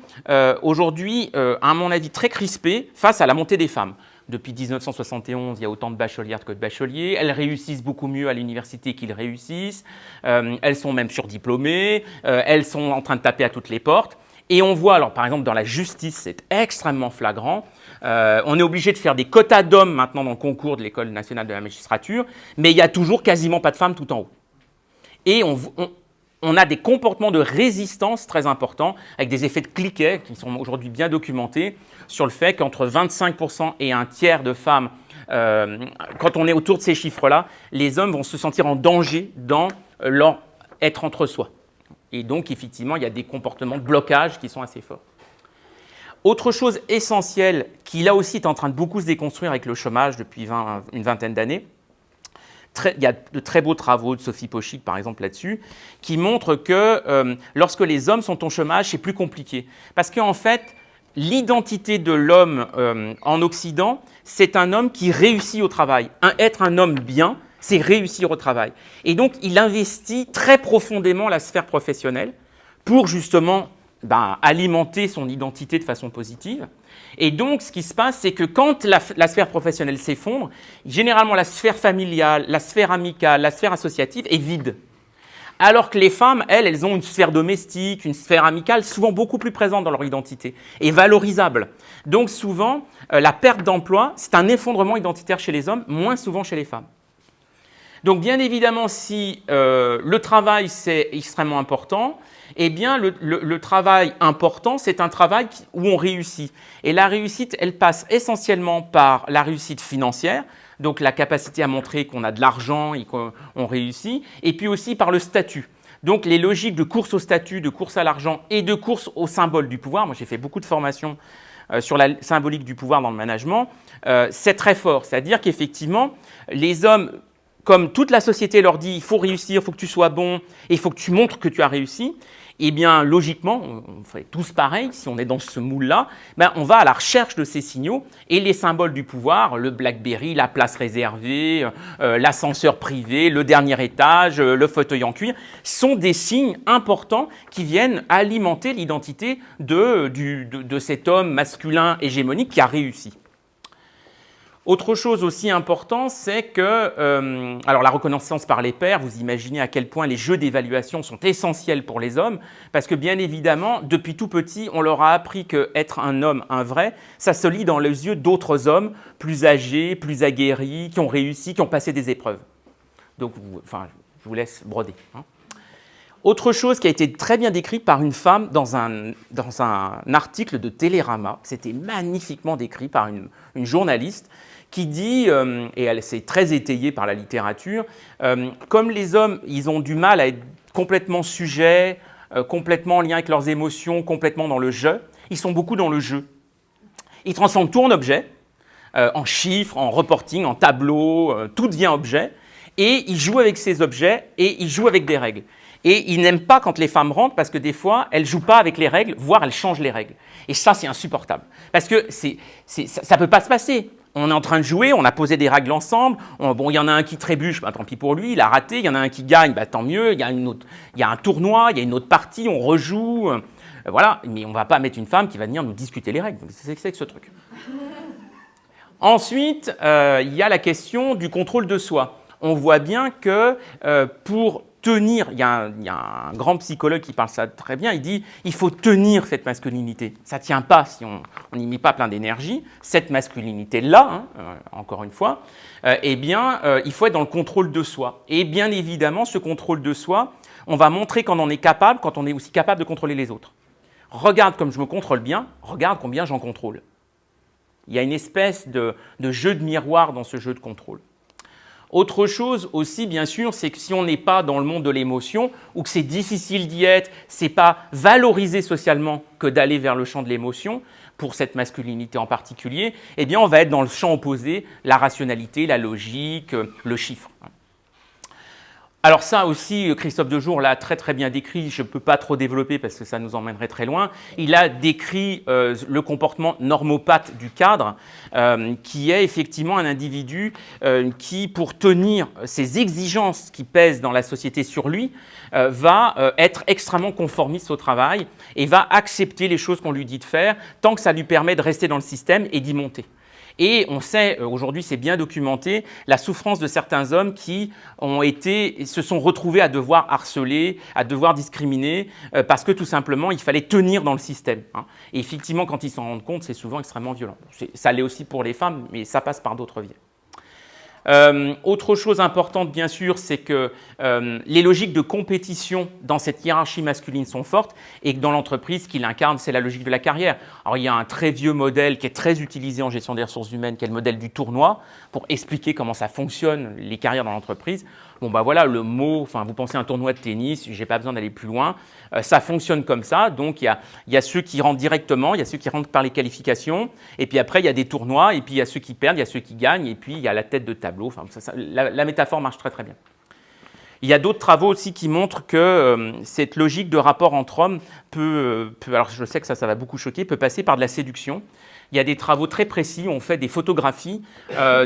aujourd'hui, à mon avis, très crispés face à la montée des femmes. Depuis 1971, il y a autant de bachelières que de bacheliers. Elles réussissent beaucoup mieux à l'université qu'ils réussissent. Elles sont même surdiplômées. Elles sont en train de taper à toutes les portes. Et on voit, alors par exemple, dans la justice, c'est extrêmement flagrant. On est obligé de faire des quotas d'hommes maintenant dans le concours de l'École nationale de la magistrature, mais il n'y a toujours quasiment pas de femmes tout en haut. Et on a des comportements de résistance très importants, avec des effets de cliquet qui sont aujourd'hui bien documentés, sur le fait qu'entre 25% et un tiers de femmes quand on est autour de ces chiffres-là, les hommes vont se sentir en danger dans leur être entre soi. Et donc, effectivement, il y a des comportements de blocage qui sont assez forts. Autre chose essentielle qui, là aussi, est en train de beaucoup se déconstruire avec le chômage depuis une vingtaine d'années, il y a de très beaux travaux de Sophie Pochick, par exemple, là-dessus, qui montrent que lorsque les hommes sont au chômage, c'est plus compliqué. Parce qu'en fait, l'identité de l'homme en Occident, c'est un homme qui réussit au travail. Être un homme bien, c'est réussir au travail. Et donc, il investit très profondément la sphère professionnelle pour justement alimenter son identité de façon positive. Et donc, ce qui se passe, c'est que quand la sphère professionnelle s'effondre, généralement la sphère familiale, la sphère amicale, la sphère associative est vide. Alors que les femmes, elles ont une sphère domestique, une sphère amicale, souvent beaucoup plus présente dans leur identité et valorisable. Donc souvent, la perte d'emploi, c'est un effondrement identitaire chez les hommes, moins souvent chez les femmes. Donc bien évidemment, si le travail, c'est extrêmement important, eh bien le travail important, c'est un travail où on réussit. Et la réussite, elle passe essentiellement par la réussite financière, donc la capacité à montrer qu'on a de l'argent et qu'on réussit, et puis aussi par le statut. Donc les logiques de course au statut, de course à l'argent et de course au symbole du pouvoir, moi j'ai fait beaucoup de formations sur la symbolique du pouvoir dans le management, c'est très fort. C'est-à-dire qu'effectivement, les hommes, comme toute la société leur dit, il faut réussir, il faut que tu sois bon, et il faut que tu montres que tu as réussi, eh bien, logiquement, on fait tous pareil, si on est dans ce moule-là, on va à la recherche de ces signaux, et les symboles du pouvoir, le BlackBerry, la place réservée, l'ascenseur privé, le dernier étage, le fauteuil en cuir, sont des signes importants qui viennent alimenter l'identité de cet homme masculin hégémonique qui a réussi. Autre chose aussi importante, c'est que, alors la reconnaissance par les pairs, vous imaginez à quel point les jeux d'évaluation sont essentiels pour les hommes, parce que bien évidemment, depuis tout petit, on leur a appris qu'être un homme, un vrai, ça se lit dans les yeux d'autres hommes plus âgés, plus aguerris, qui ont réussi, qui ont passé des épreuves. Donc, je vous laisse broder. Autre chose qui a été très bien décrite par une femme dans un article de Télérama, c'était magnifiquement décrit par une journaliste, qui dit, et elle s'est très étayée par la littérature, comme les hommes, ils ont du mal à être complètement sujets, complètement en lien avec leurs émotions, complètement dans le jeu, ils sont beaucoup dans le jeu. Ils transforment tout en objet, en chiffres, en reporting, en tableaux, tout devient objet, et ils jouent avec ces objets, et ils jouent avec des règles. Et ils n'aiment pas quand les femmes rentrent parce que des fois, elles ne jouent pas avec les règles, voire elles changent les règles. Et ça, c'est insupportable. Parce que ça ne peut pas se passer. On est en train de jouer, on a posé des règles ensemble. Bon, il y en a un qui trébuche, tant pis pour lui, il a raté. Il y en a un qui gagne, tant mieux. Il y a un tournoi, il y a une autre partie, on rejoue. Voilà, mais on ne va pas mettre une femme qui va venir nous discuter les règles. C'est que ce truc. Ensuite, il y a la question du contrôle de soi. On voit bien que pour tenir, il y a un grand psychologue qui parle ça très bien, il dit il faut tenir cette masculinité. Ça ne tient pas si on n'y met pas plein d'énergie. Cette masculinité-là, encore une fois, il faut être dans le contrôle de soi. Et bien évidemment, ce contrôle de soi, on va montrer quand on est capable, quand on est aussi capable de contrôler les autres. Regarde comme je me contrôle bien, regarde combien j'en contrôle. Il y a une espèce de jeu de miroir dans ce jeu de contrôle. Autre chose aussi, bien sûr, c'est que si on n'est pas dans le monde de l'émotion ou que c'est difficile d'y être, c'est pas valorisé socialement que d'aller vers le champ de l'émotion, pour cette masculinité en particulier, eh bien on va être dans le champ opposé, la rationalité, la logique, le chiffre. Alors ça aussi, Christophe Dejour l'a très très bien décrit, je ne peux pas trop développer parce que ça nous emmènerait très loin. Il a décrit le comportement normopathe du cadre, qui est effectivement un individu qui, pour tenir ces exigences qui pèsent dans la société sur lui, va être extrêmement conformiste au travail et va accepter les choses qu'on lui dit de faire tant que ça lui permet de rester dans le système et d'y monter. Et on sait, aujourd'hui c'est bien documenté, la souffrance de certains hommes qui se sont retrouvés à devoir harceler, à devoir discriminer, parce que tout simplement il fallait tenir dans le système. Et effectivement, quand ils s'en rendent compte, c'est souvent extrêmement violent. Ça l'est aussi pour les femmes, mais ça passe par d'autres biais. Autre chose importante, bien sûr, c'est que les logiques de compétition dans cette hiérarchie masculine sont fortes et que dans l'entreprise, ce qu'il incarne, c'est la logique de la carrière. Alors, il y a un très vieux modèle qui est très utilisé en gestion des ressources humaines, qui est le modèle du tournoi, pour expliquer comment ça fonctionne, les carrières dans l'entreprise. Bon, bah voilà, le mot, enfin, vous pensez à un tournoi de tennis, j'ai pas besoin d'aller plus loin. Ça fonctionne comme ça. Donc, il y a ceux qui rentrent directement, il y a ceux qui rentrent par les qualifications. Et puis après, il y a des tournois. Et puis, il y a ceux qui perdent, il y a ceux qui gagnent. Et puis, il y a la tête de tableau. Enfin, la métaphore marche très, très bien. Il y a d'autres travaux aussi qui montrent que cette logique de rapport entre hommes peut, alors je sais que ça va beaucoup choquer, peut passer par de la séduction. Il y a des travaux très précis où on fait des photographies,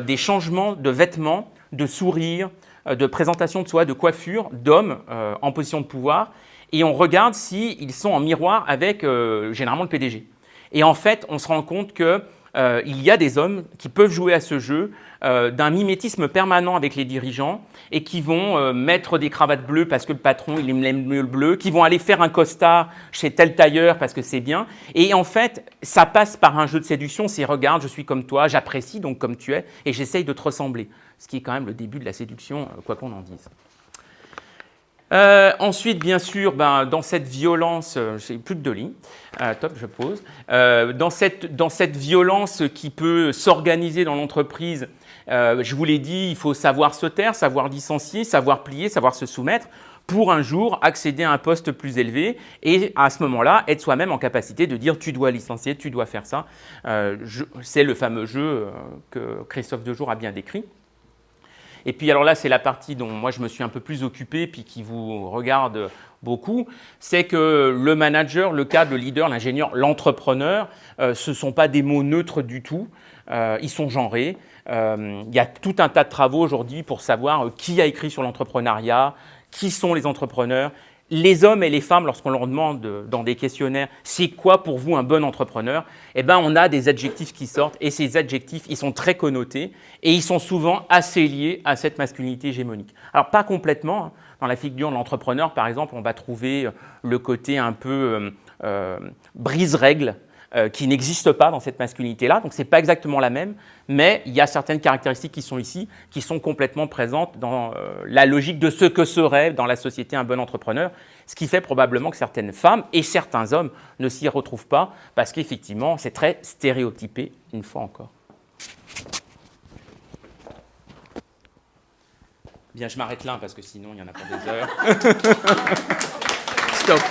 des changements de vêtements, de sourires, de présentation de soi, de coiffure d'hommes en position de pouvoir, et on regarde s'ils sont en miroir avec généralement le PDG. Et en fait, on se rend compte qu'il y a des hommes qui peuvent jouer à ce jeu d'un mimétisme permanent avec les dirigeants et qui vont mettre des cravates bleues parce que le patron il aime mieux le bleu, qui vont aller faire un costard chez tel tailleur parce que c'est bien. Et en fait, ça passe par un jeu de séduction, c'est regarde, je suis comme toi, j'apprécie donc comme tu es et j'essaye de te ressembler. Ce qui est quand même le début de la séduction, quoi qu'on en dise. Ensuite, bien sûr, dans cette violence, j'ai plus que 2 lignes, top, je pose. Dans cette violence qui peut s'organiser dans l'entreprise, je vous l'ai dit, il faut savoir se taire, savoir licencier, savoir plier, savoir se soumettre pour un jour accéder à un poste plus élevé et à ce moment-là, être soi-même en capacité de dire tu dois licencier, tu dois faire ça. C'est le fameux jeu que Christophe Dejour a bien décrit. Et puis alors là, c'est la partie dont moi je me suis un peu plus occupé, puis qui vous regarde beaucoup, c'est que le manager, le cadre, le leader, l'ingénieur, l'entrepreneur, ce ne sont pas des mots neutres du tout, ils sont genrés. Il y a tout un tas de travaux aujourd'hui pour savoir qui a écrit sur l'entrepreneuriat, qui sont les entrepreneurs. Les hommes et les femmes, lorsqu'on leur demande dans des questionnaires « c'est quoi pour vous un bon entrepreneur ?» Eh bien, on a des adjectifs qui sortent et ces adjectifs, ils sont très connotés et ils sont souvent assez liés à cette masculinité hégémonique. Alors, pas complètement. Hein. Dans la figure de l'entrepreneur, par exemple, on va trouver le côté un peu brise-règle qui n'existe pas dans cette masculinité-là. Donc, ce n'est pas exactement la même, mais il y a certaines caractéristiques qui sont ici, qui sont complètement présentes dans la logique de ce que serait dans la société un bon entrepreneur, ce qui fait probablement que certaines femmes et certains hommes ne s'y retrouvent pas, parce qu'effectivement, c'est très stéréotypé, une fois encore. Bien, je m'arrête là, parce que sinon, il n'y en a pas des heures. Stop.